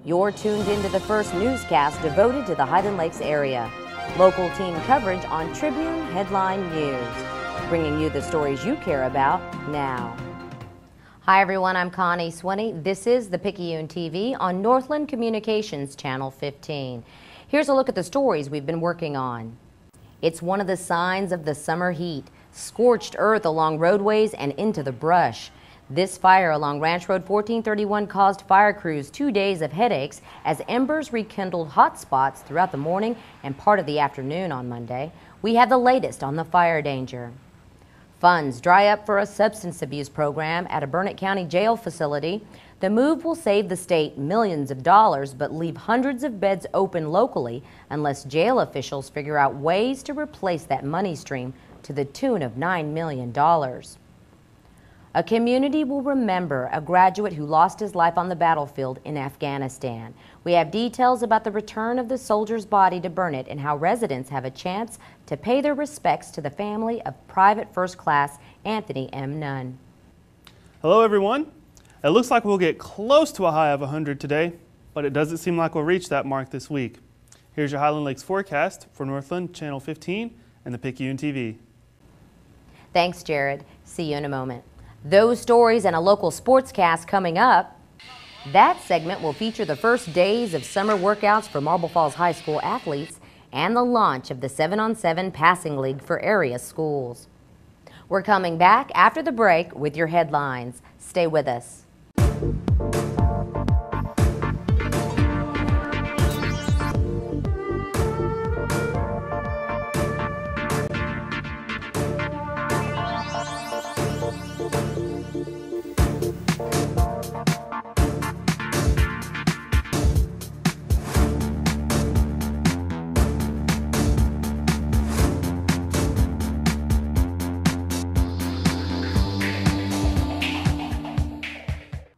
You're tuned into the first newscast devoted to the Highland Lakes area. Local team coverage on Tribune Headline News. Bringing you the stories you care about now. Hi everyone, I'm Connie Swinney. This is the Picayune TV on Northland Communications Channel 15. Here's a look at the stories we've been working on. It's one of the signs of the summer heat. Scorched earth along roadways and into the brush. This fire along Ranch Road 1431 caused fire crews 2 days of headaches as embers rekindled hot spots throughout the morning and part of the afternoon on Monday. We have the latest on the fire danger. Funds dry up for a substance abuse program at a Burnet County Jail facility. The move will save the state millions of dollars but leave hundreds of beds open locally unless jail officials figure out ways to replace that money stream to the tune of $9 million. A community will remember a graduate who lost his life on the battlefield in Afghanistan. We have details about the return of the soldier's body to Burnet and how residents have a chance to pay their respects to the family of Private First Class Anthony M. Nunn. Hello everyone. It looks like we'll get close to a high of 100 today, but it doesn't seem like we'll reach that mark this week. Here's your Highland Lakes forecast for Northland Channel 15 and the Picayune TV. Thanks, Jared. See you in a moment. Those stories and a local sportscast coming up. That segment will feature the first days of summer workouts for Marble Falls High School athletes and the launch of the 7-on-7 passing league for area schools. We're coming back after the break with your headlines. Stay with us.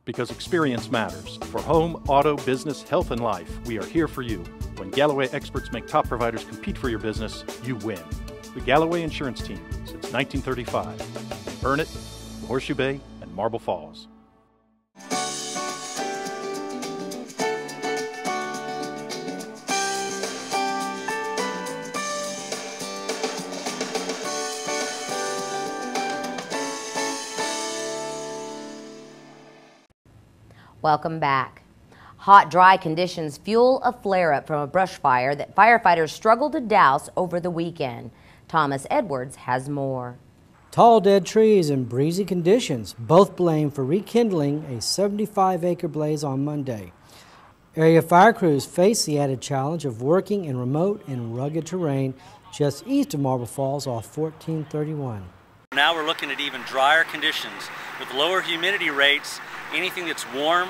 Because experience matters. For home, auto, business, health, and life, we are here for you. When Galloway experts make top providers compete for your business, you win. The Galloway Insurance Team since 1935. Burnet, Horseshoe Bay, and Marble Falls. Welcome back. Hot, dry conditions fuel a flare-up from a brush fire that firefighters struggled to douse over the weekend. Thomas Edwards has more. Tall dead trees and breezy conditions, both blamed for rekindling a 75-acre blaze on Monday. Area fire crews face the added challenge of working in remote and rugged terrain just east of Marble Falls off 1431. Now we're looking at even drier conditions with lower humidity rates. Anything that's warm,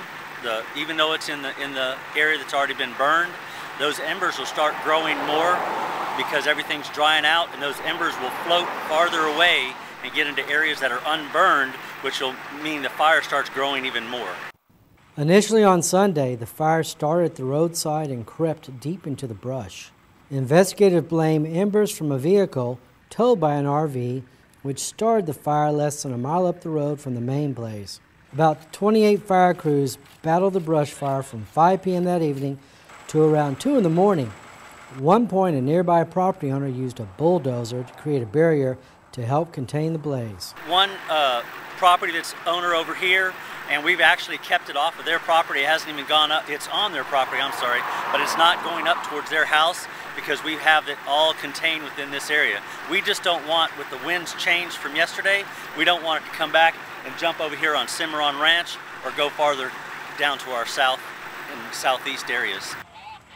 even though it's in the area that's already been burned, those embers will start growing more because everything's drying out, and those embers will float farther away and get into areas that are unburned, which will mean the fire starts growing even more. Initially on Sunday, the fire started at the roadside and crept deep into the brush. Investigators blame embers from a vehicle towed by an RV, which started the fire less than a mile up the road from the main blaze. About 28 fire crews battled the brush fire from 5 p.m. that evening to around 2 in the morning. At one point, a nearby property owner used a bulldozer to create a barrier to help contain the blaze. One property that's owner over here, and we've actually kept it off of their property. It hasn't even gone up. It's on their property, I'm sorry, but it's not going up towards their house because we have it all contained within this area. We just don't want, with the winds changed from yesterday, we don't want it to come back and jump over here on Cimarron Ranch or go farther down to our south and southeast areas.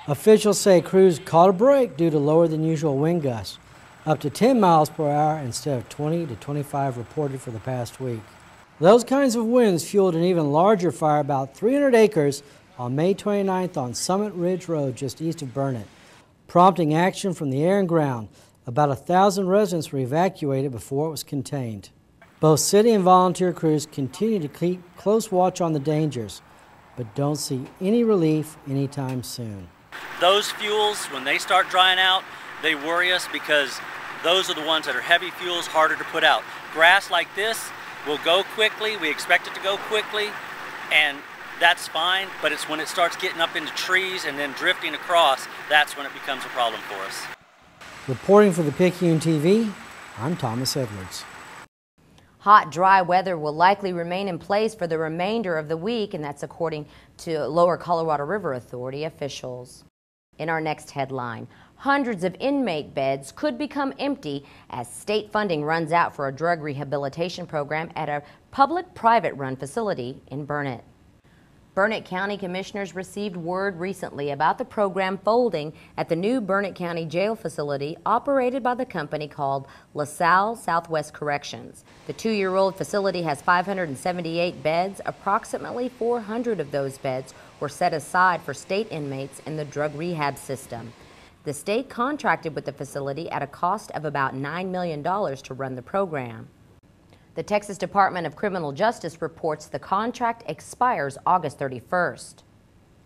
Officials say crews caught a break due to lower than usual wind gusts, up to 10 miles per hour instead of 20 to 25 reported for the past week. Those kinds of winds fueled an even larger fire about 300 acres on May 29th on Summit Ridge Road just east of Burnet, prompting action from the air and ground. About 1,000 residents were evacuated before it was contained. Both city and volunteer crews continue to keep close watch on the dangers, but don't see any relief anytime soon. Those fuels, when they start drying out, they worry us because those are the ones that are heavy fuels, harder to put out. Grass like this will go quickly. We expect it to go quickly, and that's fine, but it's when it starts getting up into trees and then drifting across, that's when it becomes a problem for us. Reporting for the Picayune TV, I'm Thomas Edwards. Hot, dry weather will likely remain in place for the remainder of the week, and that's according to Lower Colorado River Authority officials. In our next headline, hundreds of inmate beds could become empty as state funding runs out for a drug rehabilitation program at a public-private run facility in Burnet. Burnet County Commissioners received word recently about the program folding at the new Burnet County Jail facility operated by the company called LaSalle Southwest Corrections. The 2-year-old facility has 578 beds. Approximately 400 of those beds were set aside for state inmates in the drug rehab system. The state contracted with the facility at a cost of about $9 million to run the program. The Texas Department of Criminal Justice reports the contract expires August 31st.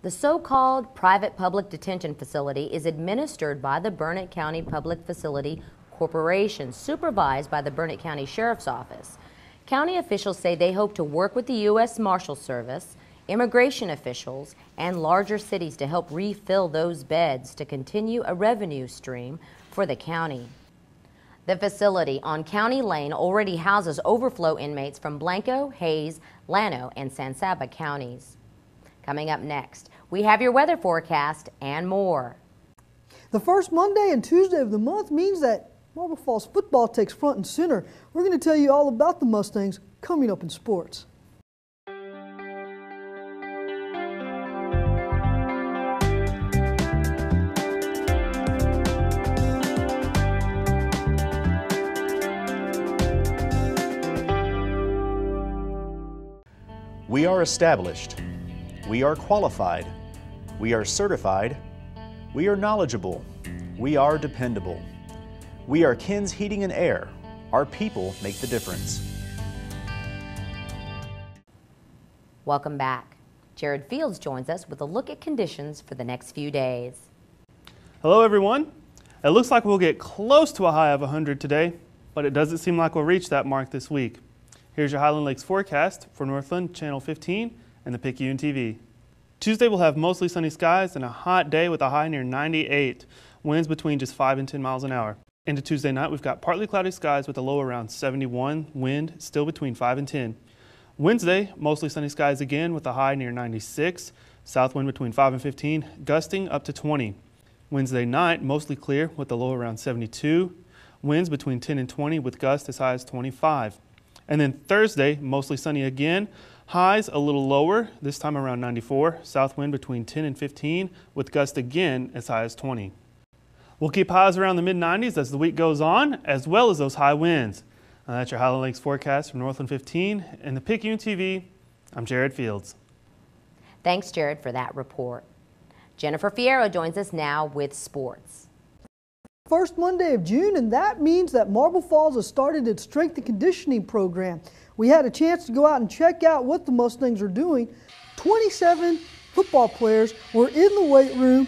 The so-called private public detention facility is administered by the Burnet County Public Facility Corporation, supervised by the Burnet County Sheriff's Office. County officials say they hope to work with the U.S. Marshals Service, immigration officials, and larger cities to help refill those beds to continue a revenue stream for the county. The facility on County Lane already houses overflow inmates from Blanco, Hays, Llano, and San Saba counties. Coming up next, we have your weather forecast and more. The first Monday and Tuesday of the month means that Marble Falls football takes front and center. We're going to tell you all about the Mustangs coming up in sports. We are established. We are qualified. We are certified. We are knowledgeable. We are dependable. We are Ken's Heating and Air. Our people make the difference. Welcome back. Jared Fields joins us with a look at conditions for the next few days. Hello everyone. It looks like we'll get close to a high of 100 today, but it doesn't seem like we'll reach that mark this week. Here's your Highland Lakes forecast for Northland, Channel 15, and the Picayune TV. Tuesday we'll have mostly sunny skies and a hot day with a high near 98, winds between just 5 and 10 miles an hour. Into Tuesday night we've got partly cloudy skies with a low around 71, wind still between 5 and 10. Wednesday, mostly sunny skies again with a high near 96, south wind between 5 and 15, gusting up to 20. Wednesday night, mostly clear with a low around 72, winds between 10 and 20 with gusts as high as 25. And then Thursday, mostly sunny again, highs a little lower, this time around 94, south wind between 10 and 15 with gusts again as high as 20. We'll keep highs around the mid-90s as the week goes on, as well as those high winds. That's your Highland Lakes forecast from Northland 15 and the Picayune TV. I'm Jared Fields. Thanks, Jared, for that report. Jennifer Fierro joins us now with sports. First Monday of June, and that means that Marble Falls has started its strength and conditioning program. We had a chance to go out and check out what the Mustangs are doing. 27 football players were in the weight room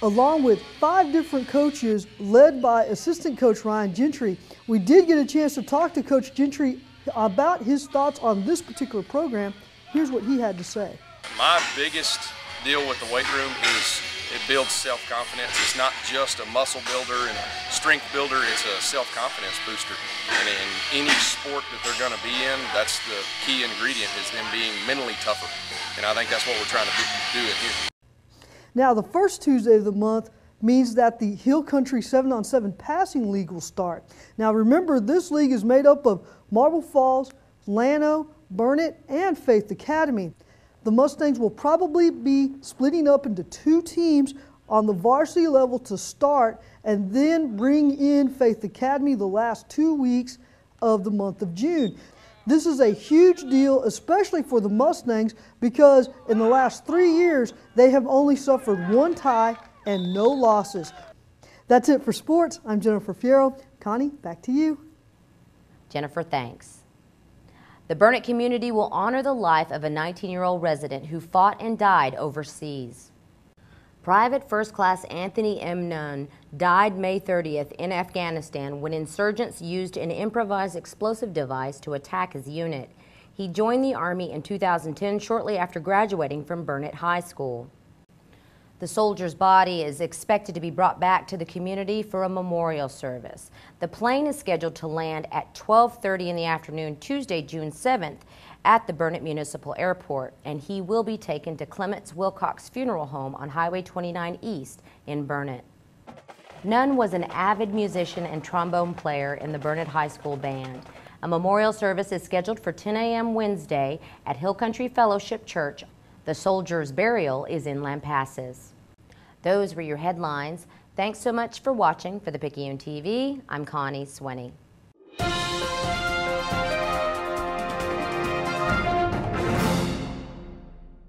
along with 5 different coaches led by assistant coach Ryan Gentry. We did get a chance to talk to Coach Gentry about his thoughts on this particular program. Here's what he had to say. My biggest deal with the weight room is it builds self-confidence. It's not just a muscle builder and a strength builder, it's a self-confidence booster. And in any sport that they're going to be in, that's the key ingredient, is them being mentally tougher. And I think that's what we're trying to do it here. Now, the first Tuesday of the month means that the Hill Country 7-on-7 passing league will start. Now, remember, this league is made up of Marble Falls, Llano, Burnet, and Faith Academy. The Mustangs will probably be splitting up into 2 teams on the varsity level to start, and then bring in Faith Academy the last 2 weeks of the month of June. This is a huge deal, especially for the Mustangs, because in the last 3 years, they have only suffered 1 tie and no losses. That's it for sports. I'm Jennifer Fierro. Connie, back to you. Jennifer, thanks. The Burnet community will honor the life of a 19-year-old resident who fought and died overseas. Private First Class Anthony M. Nunn died May 30th in Afghanistan when insurgents used an improvised explosive device to attack his unit. He joined the Army in 2010 shortly after graduating from Burnet High School. The soldier's body is expected to be brought back to the community for a memorial service. The plane is scheduled to land at 12:30 in the afternoon, Tuesday, June 7th, at the Burnet Municipal Airport, and he will be taken to Clements Wilcox Funeral Home on Highway 29 East in Burnet. Nunn was an avid musician and trombone player in the Burnet High School band. A memorial service is scheduled for 10 a.m. Wednesday at Hill Country Fellowship Church. The soldier's burial is in Lampasas. Those were your headlines. Thanks so much for watching. For the Picayune TV, I'm Connie Swinney.